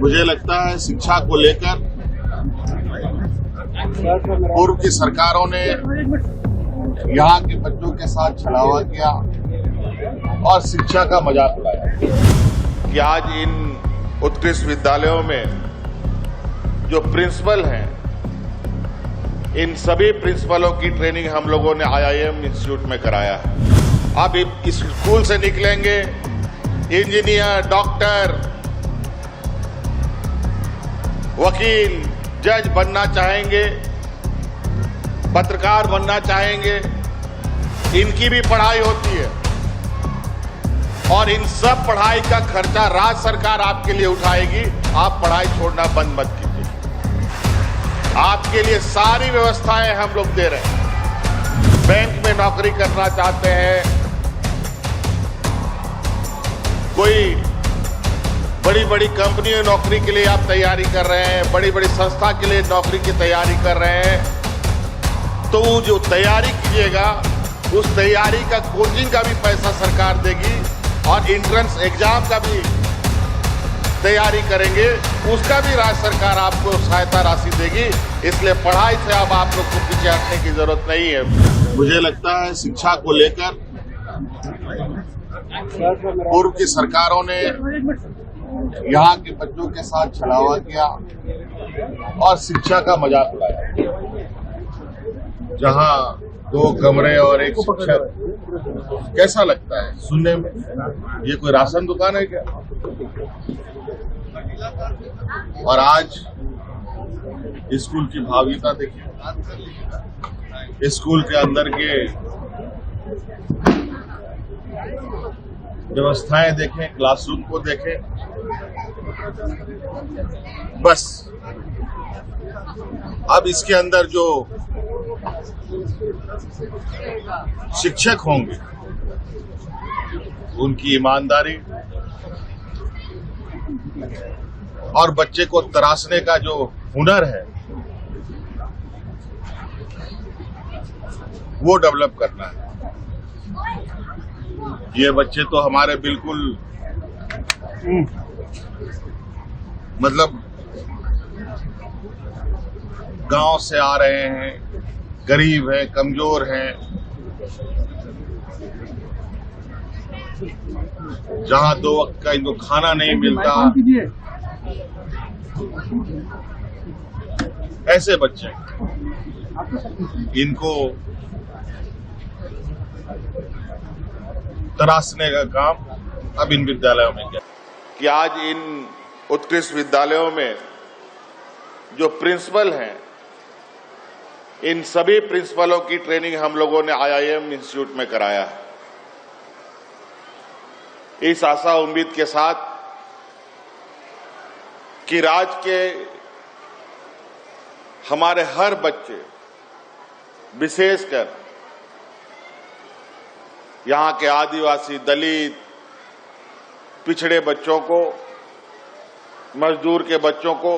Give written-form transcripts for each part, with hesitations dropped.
मुझे लगता है शिक्षा को लेकर पूर्व की सरकारों ने यहाँ के बच्चों के साथ छलावा किया और शिक्षा का मजाक उड़ाया कि आज इन उत्कृष्ट विद्यालयों में जो प्रिंसिपल हैं, इन सभी प्रिंसिपलों की ट्रेनिंग हम लोगों ने IIM इंस्टीट्यूट में कराया है। अब इस स्कूल से निकलेंगे इंजीनियर, डॉक्टर, वकील, जज बनना चाहेंगे, पत्रकार बनना चाहेंगे, इनकी भी पढ़ाई होती है और इन सब पढ़ाई का खर्चा राज्य सरकार आपके लिए उठाएगी। आप पढ़ाई छोड़ना बंद मत कीजिए। आपके लिए सारी व्यवस्थाएं हम लोग दे रहे हैं। बैंक में नौकरी करना चाहते हैं, कोई बड़ी बड़ी कंपनी में नौकरी के लिए आप तैयारी कर रहे हैं, बड़ी बड़ी संस्था के लिए नौकरी की तैयारी कर रहे हैं, तो वो जो तैयारी कीजिएगा उस तैयारी का कोचिंग का भी पैसा सरकार देगी और एंट्रेंस एग्जाम का भी तैयारी करेंगे, उसका भी राज्य सरकार आपको सहायता राशि देगी। इसलिए पढ़ाई से अब आप लोग को पीछे हटने की जरूरत नहीं है। मुझे लगता है शिक्षा को लेकर पूर्व की सरकारों ने यहाँ के बच्चों के साथ छलावा किया और शिक्षा का मजाक उड़ाया। जहाँ 2 कमरे और एक शिक्षक, कैसा लगता है सुनने में? ये कोई राशन दुकान है क्या? और आज स्कूल की भावुकता देखिए, स्कूल के अंदर के व्यवस्थाएं देखें, क्लासरूम को देखें। बस अब इसके अंदर जो शिक्षक होंगे उनकी ईमानदारी और बच्चे को तराशने का जो हुनर है वो डेवलप करना है। ये बच्चे तो हमारे बिल्कुल मतलब गांव से आ रहे हैं, गरीब हैं, कमजोर हैं, जहां 2 वक्त का इनको खाना नहीं मिलता, ऐसे बच्चे, इनको तराशने का काम अब इन विद्यालयों में किया कि आज इन उत्कृष्ट विद्यालयों में जो प्रिंसिपल हैं, इन सभी प्रिंसिपलों की ट्रेनिंग हम लोगों ने IIM इंस्टीट्यूट में कराया है। इस आशा उम्मीद के साथ कि राज्य के हमारे हर बच्चे, विशेषकर यहाँ के आदिवासी, दलित, पिछड़े बच्चों को, मजदूर के बच्चों को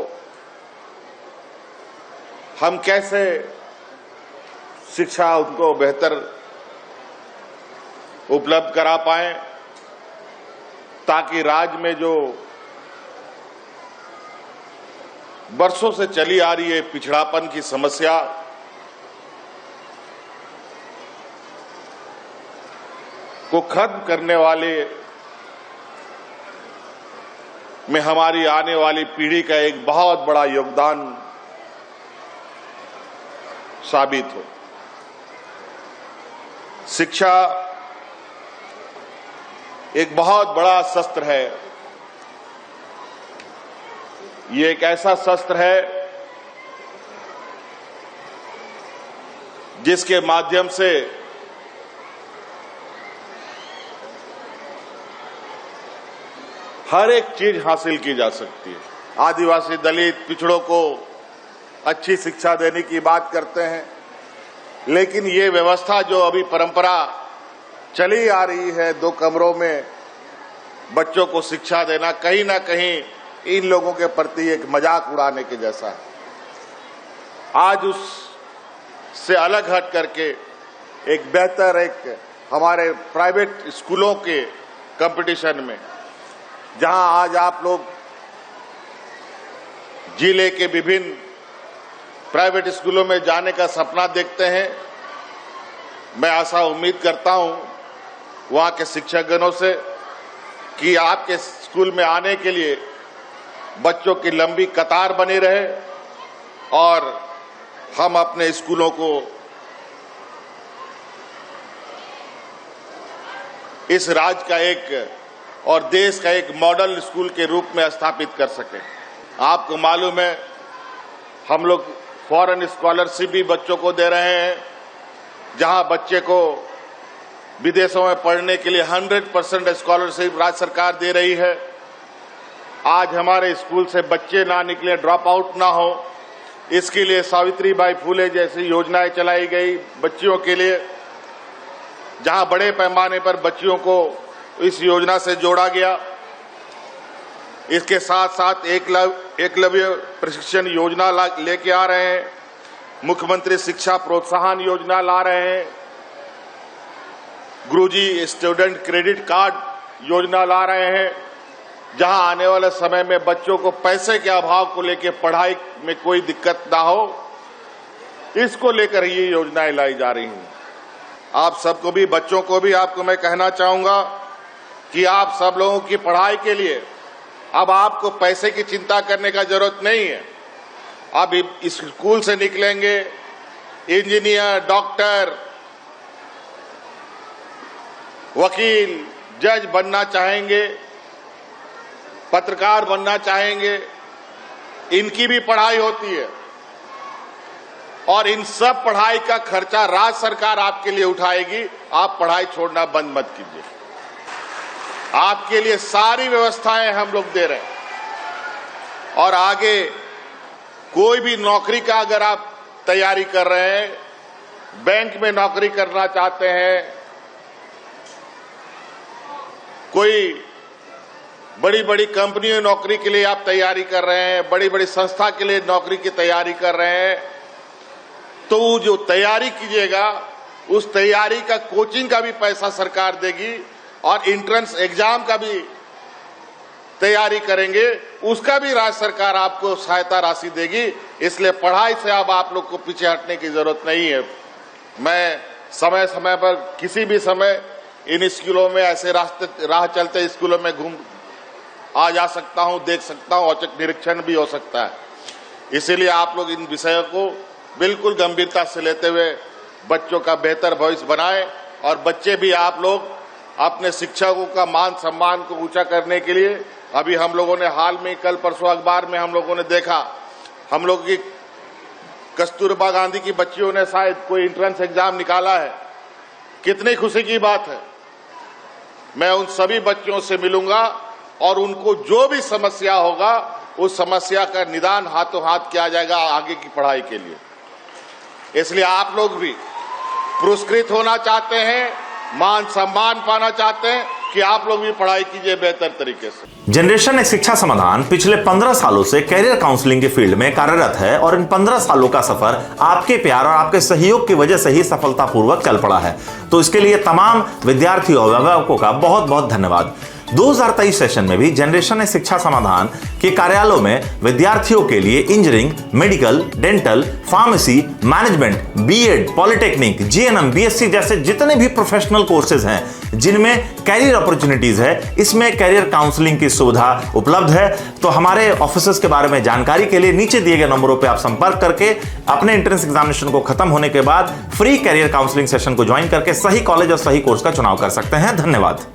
हम कैसे शिक्षा उनको बेहतर उपलब्ध करा पाएं, ताकि राज्य में जो बरसों से चली आ रही है पिछड़ापन की समस्या को खत्म करने वाले में हमारी आने वाली पीढ़ी का एक बहुत बड़ा योगदान साबित हो। शिक्षा एक बहुत बड़ा शस्त्र है। ये एक ऐसा शस्त्र है जिसके माध्यम से हर एक चीज हासिल की जा सकती है। आदिवासी, दलित, पिछड़ों को अच्छी शिक्षा देने की बात करते हैं, लेकिन ये व्यवस्था जो अभी परंपरा चली आ रही है, 2 कमरों में बच्चों को शिक्षा देना, कहीं ना कहीं इन लोगों के प्रति एक मजाक उड़ाने के जैसा है। आज उससे अलग हट करके एक बेहतर, एक हमारे प्राइवेट स्कूलों के कंपटीशन में, जहां आज आप लोग जिले के विभिन्न प्राइवेट स्कूलों में जाने का सपना देखते हैं। मैं आशा उम्मीद करता हूं वहां के शिक्षकगणों से कि आपके स्कूल में आने के लिए बच्चों की लंबी कतार बनी रहे और हम अपने स्कूलों को इस राज्य का एक और देश का एक मॉडल स्कूल के रूप में स्थापित कर सकें। आपको मालूम है हम लोग फॉरेन स्कॉलरशिप भी बच्चों को दे रहे हैं, जहां बच्चे को विदेशों में पढ़ने के लिए 100% स्कॉलरशिप राज्य सरकार दे रही है। आज हमारे स्कूल से बच्चे ना निकले, ड्रॉप आउट ना हो, इसके लिए सावित्रीबाई फुले जैसी योजनाएं चलाई गई बच्चियों के लिए, जहां बड़े पैमाने पर बच्चियों को इस योजना से जोड़ा गया। इसके साथ साथ एकलव्य प्रशिक्षण योजना लेके आ रहे हैं, मुख्यमंत्री शिक्षा प्रोत्साहन योजना ला रहे हैं, गुरुजी स्टूडेंट क्रेडिट कार्ड योजना ला रहे हैं, जहां आने वाले समय में बच्चों को पैसे के अभाव को लेकर पढ़ाई में कोई दिक्कत ना हो, इसको लेकर ये योजनाएं लाई जा रही हैं। आप सबको भी, बच्चों को भी आपको मैं कहना चाहूंगा कि आप सब लोगों की पढ़ाई के लिए अब आपको पैसे की चिंता करने का जरूरत नहीं है। अब इस स्कूल से निकलेंगे इंजीनियर, डॉक्टर, वकील, जज बनना चाहेंगे, पत्रकार बनना चाहेंगे, इनकी भी पढ़ाई होती है और इन सब पढ़ाई का खर्चा राज्य सरकार आपके लिए उठाएगी। आप पढ़ाई छोड़ना बंद मत कीजिए। आपके लिए सारी व्यवस्थाएं हम लोग दे रहे हैं और आगे कोई भी नौकरी का अगर आप तैयारी कर रहे हैं, बैंक में नौकरी करना चाहते हैं, कोई बड़ी बड़ी कंपनियों में नौकरी के लिए आप तैयारी कर रहे हैं, बड़ी बड़ी संस्था के लिए नौकरी की तैयारी कर रहे हैं, तो जो तैयारी कीजिएगा उस तैयारी का कोचिंग का भी पैसा सरकार देगी और एंट्रेंस एग्जाम का भी तैयारी करेंगे उसका भी राज्य सरकार आपको सहायता राशि देगी। इसलिए पढ़ाई से अब आप लोग को पीछे हटने की जरूरत नहीं है। मैं समय समय पर किसी भी समय इन स्कूलों में ऐसे राह चलते स्कूलों में आ जा सकता हूं, देख सकता हूं, औचक निरीक्षण भी हो सकता है। इसीलिए आप लोग इन विषयों को बिल्कुल गंभीरता से लेते हुए बच्चों का बेहतर भविष्य बनाएं और बच्चे भी आप लोग अपने शिक्षकों का मान सम्मान को ऊंचा करने के लिए, अभी हम लोगों ने हाल में कल परसों अखबार में हम लोगों ने देखा, हम लोग की कस्तूरबा गांधी की बच्चियों ने शायद कोई एंट्रेंस एग्जाम निकाला है। कितनी खुशी की बात है। मैं उन सभी बच्चियों से मिलूंगा और उनको जो भी समस्या होगा उस समस्या का निदान हाथों हाथ किया जाएगा आगे की पढ़ाई के लिए। इसलिए आप लोग भी पुरस्कृत होना चाहते हैं, मान सम्मान पाना चाहते हैं कि आप लोग भी पढ़ाई कीजिए बेहतर तरीके से। जनरेशन एक शिक्षा समाधान पिछले 15 सालों से कैरियर काउंसलिंग के फील्ड में कार्यरत है और इन 15 सालों का सफर आपके प्यार और आपके सहयोग की वजह से ही सफलतापूर्वक चल पड़ा है। तो इसके लिए तमाम विद्यार्थियों और अभिभावकों का बहुत बहुत धन्यवाद। 2023 सेशन में भी जनरेशन शिक्षा समाधान के कार्यालयों में विद्यार्थियों के लिए engineering, medical, dental, pharmacy, management, BEd, polytechnic, GNM, BSc जैसे जितने भी प्रोफेशनल कोर्सेज हैं जिनमें कैरियर अपॉर्चुनिटीज है, इसमें कैरियर काउंसलिंग की सुविधा उपलब्ध है। तो हमारे ऑफिसर्स के बारे में जानकारी के लिए नीचे दिए गए नंबरों पर आप संपर्क करके अपने एंट्रेंस एग्जामिनेशन को खत्म होने के बाद फ्री कैरियर काउंसलिंग सेशन को ज्वाइन करके सही कॉलेज और सही कोर्स का चुनाव कर सकते हैं। धन्यवाद।